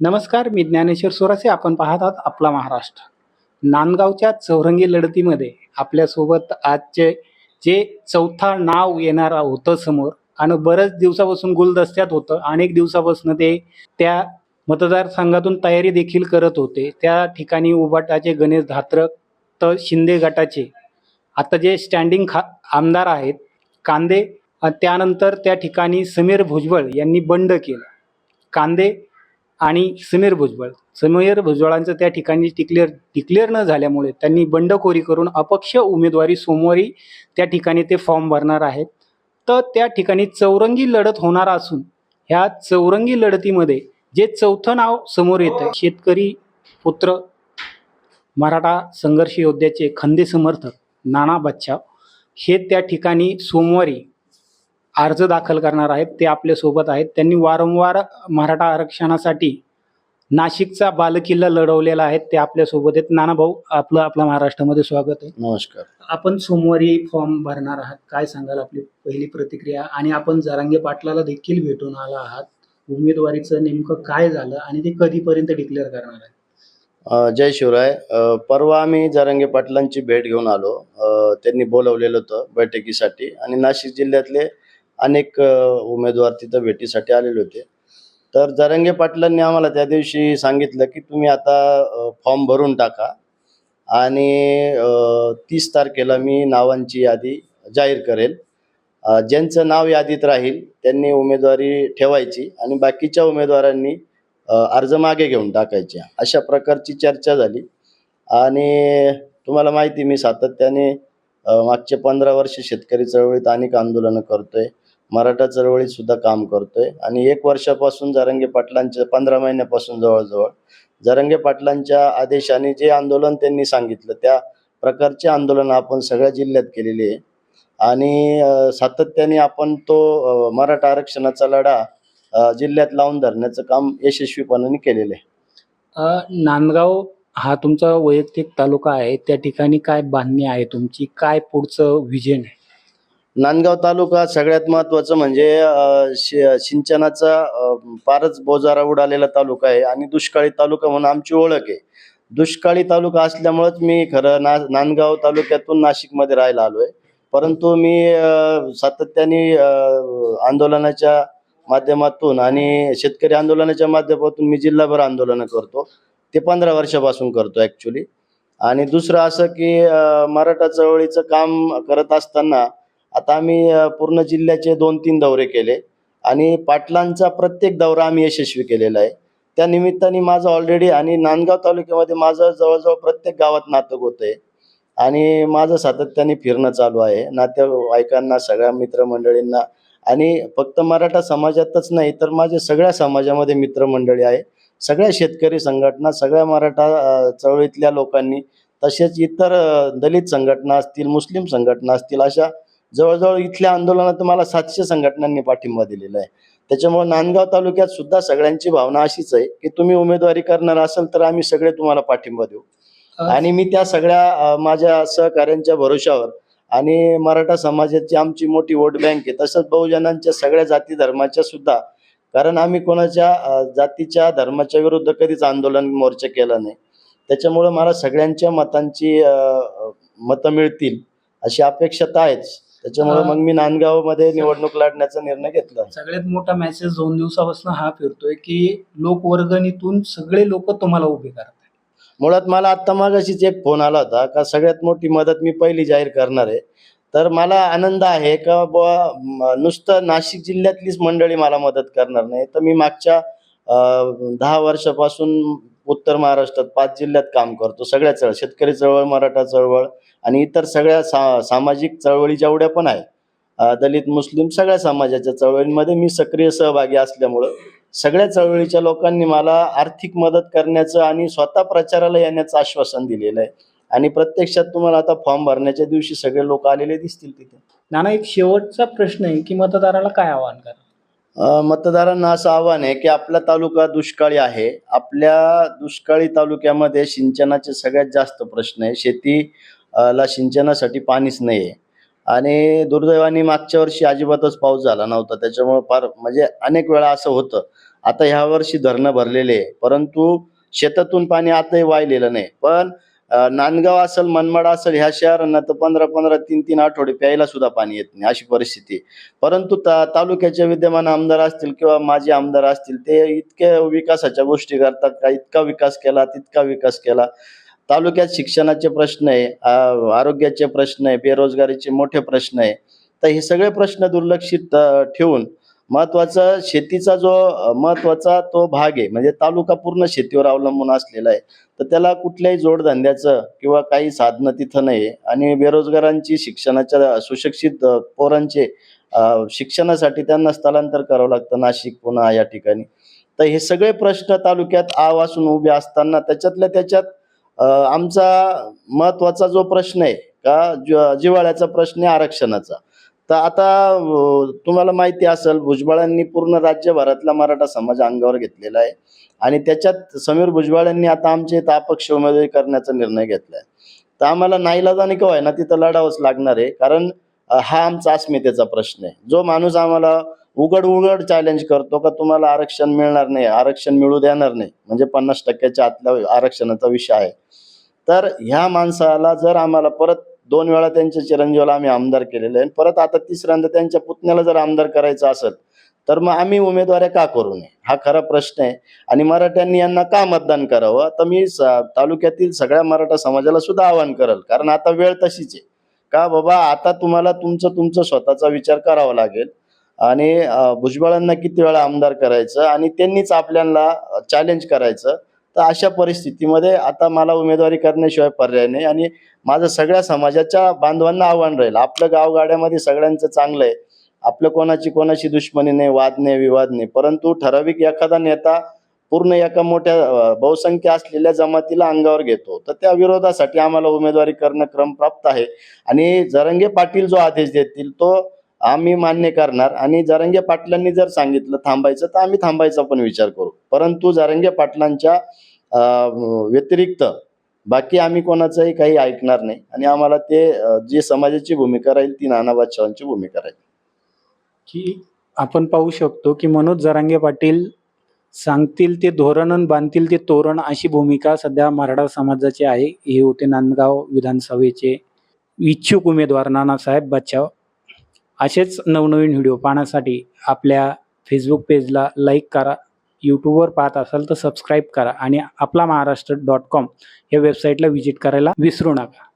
नमस्कार, मी ज्ञानेश्वर सोरासे. आपण पाहत आहात आपला महाराष्ट्र. नांदगावच्या चौरंगी लढतीमध्ये आपल्यासोबत आजचे जे चौथा नाव येणार होतं समोर आणि बऱ्याच दिवसापासून गुलदस्त्यात होतं. अनेक दिवसापासून ते त्या मतदारसंघातून तयारी देखील करत होते. त्या ठिकाणी उभाटाचे गणेश धात्रक तर शिंदे गटाचे आता जे स्टँडिंग आमदार आहेत कांदे, त्यानंतर त्या ठिकाणी समीर भुजबळ यांनी बंड केलं. कांदे आणि समीर भुजबळांचं त्या ठिकाणी डिक्लेअर न झाल्यामुळे त्यांनी बंडखोरी करून अपक्ष उमेदवारी सोमवारी त्या ठिकाणी ते फॉर्म भरणार आहेत. तर त्या ठिकाणी चौरंगी लढत होणार असून ह्या चौरंगी लढतीमध्ये जे चौथं नाव समोर येतं, शेतकरी पुत्र मराठा संघर्ष योद्ध्याचे खंदे समर्थक नाना बच्छाव हे त्या ठिकाणी सोमवारी अर्ज दाखल करणार आहेत. ते आपल्यासोबत आहेत. त्यांनी वारंवार मराठा आरक्षणासाठी नाशिकचा बालेकिल्ला लढवलेला आहे. ते आपल्यासोबत आहेत. नाना भाऊ, आपल्या महाराष्ट्रामध्ये स्वागत आहे. नमस्कार. आपण सोमवारी फॉर्म भरणार आहात, काय सांगाल आपली पहिली प्रतिक्रिया? आणि आपण जरांगे पाटलाला देखील भेटून आला आहात. उमेदवारीचं नेमकं काय झालं आणि ते कधीपर्यंत डिक्लेअर करणार आहे? जय शिवराय. परवा आम्ही जरांगे पाटलांची भेट घेऊन आलो. त्यांनी बोलवलेलं होतं बैठकीसाठी आणि नाशिक जिल्ह्यातले अनेक उमेदवार तिथं भेटीसाठी आलेले होते. तर जरांगे पाटलांनी आम्हाला त्या दिवशी सांगितलं की तुम्ही आता फॉर्म भरून टाका आणि 30 तारखेला मी नावांची यादी जाहीर करेल. ज्यांचं नाव यादीत राहील त्यांनी उमेदवारी ठेवायची आणि बाकीच्या उमेदवारांनी अर्ज मागे घेऊन टाकायचे. अशा प्रकारची चर्चा झाली आणि तुम्हाला माहिती, मी सातत्याने मागचे 15 वर्ष शेतकरी चळवळीत अनेक आंदोलनं करतोय, मराठा चळवळीत सुद्धा काम करतोय आणि 1 वर्षापासून जरांगे पाटलांच्या 15 महिन्यापासून जवळजवळ जरांगे पाटलांच्या आदेशाने जे आंदोलन त्यांनी सांगितलं त्या प्रकारचे आंदोलन आपण सगळ्या जिल्ह्यात केलेले आहे आणि सातत्याने आपण तो मराठा आरक्षणाचा लढा जिल्ह्यात लावून धरण्याचं काम यशस्वीपणाने केलेलं आहे. नांदगाव हा तुमचा वैयक्तिक तालुका आहे. त्या ठिकाणी काय बांधणी आहे तुमची? काय पुढचं विजन आहे? नांदगाव तालुका सगळ्यात महत्त्वाचं म्हणजे सिंचनाचा फारच बोजारा उडालेला तालुका आहे आणि दुष्काळी तालुका म्हणून आमची ओळख आहे. दुष्काळी तालुका असल्यामुळेच मी खरं नांदगाव तालुक्यातून नाशिकमध्ये राहायला आलोय. परंतु मी सातत्याने आंदोलनाच्या माध्यमातून आणि शेतकरी आंदोलनाच्या माध्यमातून मी जिल्हाभर आंदोलनं करतो. ते 15 वर्षापासून करतो ॲक्च्युली. आणि दुसरं असं की मराठा चळवळीचं काम करत असताना आता आम्ही पूर्ण जिल्ह्याचे 2-3 दौरे केले आणि पाटलांचा प्रत्येक दौरा आम्ही यशस्वी केलेला आहे. त्या निमित्ताने माझं ऑलरेडी आणि नांदगाव तालुक्यामध्ये माझं जवळजवळ प्रत्येक गावात नातं होत आहे आणि माझं सातत्याने फिरणं चालू आहे नातेवाईकांना, सगळ्या मित्रमंडळींना. आणि फक्त मराठा समाजातच नाही तर माझ्या सगळ्या समाजामध्ये मित्रमंडळी आहे, सगळ्या शेतकरी संघटना, सगळ्या मराठा चळवळीतल्या लोकांनी, तसेच इतर दलित संघटना असतील, मुस्लिम संघटना असतील, अशा जवळजवळ इथल्या आंदोलनात मला 700 संघटनांनी पाठिंबा दिलेला आहे. त्याच्यामुळे नांदगाव तालुक्यात सुद्धा सगळ्यांची भावना अशीच आहे की तुम्ही उमेदवारी करणार असाल तर आम्ही सगळे तुम्हाला पाठिंबा देऊ. आणि मी त्या सगळ्या माझ्या सहकाऱ्यांच्या भरोशावर आणि मराठा समाजाची आमची मोठी वोट बँक आहे, तसंच बहुजनांच्या सगळ्या जाती धर्माच्या सुद्धा, कारण आम्ही कोणाच्या जातीच्या धर्माच्या विरुद्ध कधीच आंदोलन मोर्चा केला नाही. त्याच्यामुळं मला सगळ्यांच्या मतं मिळतील अशी अपेक्षा आहेच. त्याच्यामुळे मग मी नांदगावमध्ये निवडणूक लढण्याचा निर्णय घेतला. सगळ्यात मोठा मेसेज 2 दिवसापासून हा फिरतोय की लोकवर्गणीतून सगळे लोक तुम्हाला उभे करतात. मुळात मला आत्ता मागाशीच एक फोन आला होता का सगळ्यात मोठी मदत मी पहिली जाहीर करणार आहे. तर मला आनंद आहे का बुवा नुसतं नाशिक जिल्ह्यातलीच मंडळी मला मदत करणार नाही, तर मी मागच्या 10 वर्षापासून उत्तर महाराष्ट्रात 5 जिल्ह्यात काम करतो. सगळ्या शेतकरी चळवळ, मराठा चळवळ आणि इतर सगळ्या सामाजिक चळवळी जेवढ्या पण आहे, दलित, मुस्लिम, सगळ्या समाजाच्या चळवळींमध्ये मी सक्रिय सहभागी असल्यामुळं सगळ्या चळवळीच्या लोकांनी मला आर्थिक मदत करण्याचं आणि स्वतः प्रचाराला येण्याचं आश्वासन दिलेलं आहे. आणि प्रत्यक्षात तुम्हाला आता फॉर्म भरण्याच्या दिवशी सगळे लोक आलेले दिसतील तिथे. नाना, एक शेवटचा प्रश्न आहे की मतदाराला काय आवाहन करा? मतदारांना असं आव्हान आहे की आपला तालुका दुष्काळी आहे. आपल्या दुष्काळी तालुक्यामध्ये सिंचनाचे सगळ्यात जास्त प्रश्न आहे. शेतीला सिंचनासाठी पाणीच नाही आहे आणि दुर्दैवाने मागच्या वर्षी अजिबातच पाऊस झाला नव्हता. त्याच्यामुळे फार म्हणजे अनेक वेळा असं होतं आता ह्या वर्षी धरणं भरलेले आहे, परंतु शेतातून पाणी आताही वाहिलेलं नाही. पण नांदगाव असेल, मनमाड असेल, ह्या शहरांना तर 15-15, 3-3 आठवडे प्यायला सुद्धा पाणी येत नाही, अशी परिस्थिती आहे. परंतु तालुक्याचे विद्यमान आमदार असतील किंवा माजी आमदार असतील, ते इतके विकासाच्या गोष्टी करतात का, इतका विकास केला, तितका विकास केला. तालुक्यात शिक्षणाचे प्रश्न आहे, आरोग्याचे प्रश्न आहे, बेरोजगारीचे मोठे प्रश्न आहे. तर हे सगळे प्रश्न दुर्लक्षित ठेवून महत्वाचा शेतीचा जो महत्वाचा तो भाग आहे, म्हणजे तालुका पूर्ण शेतीवर अवलंबून असलेला आहे. तर त्याला कुठल्याही जोडधंद्याचं किंवा काही साधनं तिथं नाही आहे. आणि बेरोजगारांची शिक्षणाच्या सुशिक्षित पोरांचे शिक्षणासाठी त्यांना स्थलांतर करावं लागतं, नाशिक, पुणे या ठिकाणी. तर हे सगळे प्रश्न तालुक्यात वासून उभे असताना त्याच्यातल्या त्याच्यात आमचा महत्वाचा जो प्रश्न आहे का, जिव्हाळ्याचा प्रश्न आहे आरक्षणाचा. तर आता तुम्हाला माहिती असेल, भुजबळांनी पूर्ण राज्यभरातला मराठा समाज अंगावर घेतलेला आहे आणि त्याच्यात समीर भुजबळ यांनी आता आमच्या इथं अपक्ष उमेदवारी करण्याचा निर्णय घेतलाय. तर आम्हाला नाईलाजाने का होईना तिथं लढावंच लागणार आहे, कारण हा आमचा अस्मितेचा प्रश्न आहे. जो माणूस आम्हाला उघड चॅलेंज करतो का तुम्हाला आरक्षण मिळणार नाही, आरक्षण मिळू देणार नाही, म्हणजे 50% आतल्या आरक्षणाचा विषय आहे. तर ह्या माणसाला जर आम्हाला परत 2 वेळा त्यांच्या चिरंजीवाला आम्ही आमदार केलेले आहे, परत आता तिसऱ्यांदा त्यांच्या पुतण्याला जर आमदार करायचं असेल तर मग आम्ही उमेदवाऱ्या का करू नये, हा खरा प्रश्न आहे. आणि मराठ्यांनी यांना का मतदान करावं, तर मी तालुक्यातील सगळ्या मराठा समाजाला सुद्धा आवाहन करेल, कारण आता वेळ तशीच आहे का बाबा, आता तुम्हाला तुमचं स्वतःचा विचार करावा लागेल. आणि भुजबळांना किती वेळा आमदार करायचं आणि त्यांनीच आपल्याला चॅलेंज करायचं. तर अशा परिस्थितीमध्ये आता मला उमेदवारी करण्याशिवाय पर्याय नाही. आणि माझं सगळ्या समाजाच्या बांधवांना आव्हान राहील, आपलं गावगाड्यामध्ये सगळ्यांचं चांगलं आहे, आपलं कोणाची दुश्मनी नाही, वाद नाही, विवाद नाही. परंतु ठराविक एखादा नेता पूर्ण एका मोठ्या बहुसंख्य असलेल्या जमातीला अंगावर घेतो, तर त्या विरोधासाठी आम्हाला उमेदवारी करणं क्रमप्राप्त आहे. आणि जरांगे पाटील जो आदेश देतील तो आम्ही मान्य करणार. आणि जरांगे पाटलांनी जर सांगितलं थांबायचं तर आम्ही थांबायचा पण विचार करू, परंतु जरांगे पाटलांच्या व्यतिरिक्त बाकी आम्ही कोणाचंही काही ऐकणार नाही. आणि आम्हाला ते जी समाजाची भूमिका राहील ती नाना बादशहांची भूमिका राहील. की आपण पाहू शकतो की मनोज जरांगे पाटील सांगतील ते धोरण आणि बांधतील ते तोरण, अशी भूमिका सध्या मराठा समाजाची आहे. हे होते नांदगाव विधानसभेचे इच्छुक उमेदवार नानासाहेब बादशाह. असेच नवनवीन व्हिडिओ पाहण्यासाठी आपल्या फेसबुक पेजला लाईक करा, यूट्यूबवर पाहत असाल तर सबस्क्राईब करा आणि आपला महाराष्ट्र.com या वेबसाईटला व्हिजिट करायला विसरू नका.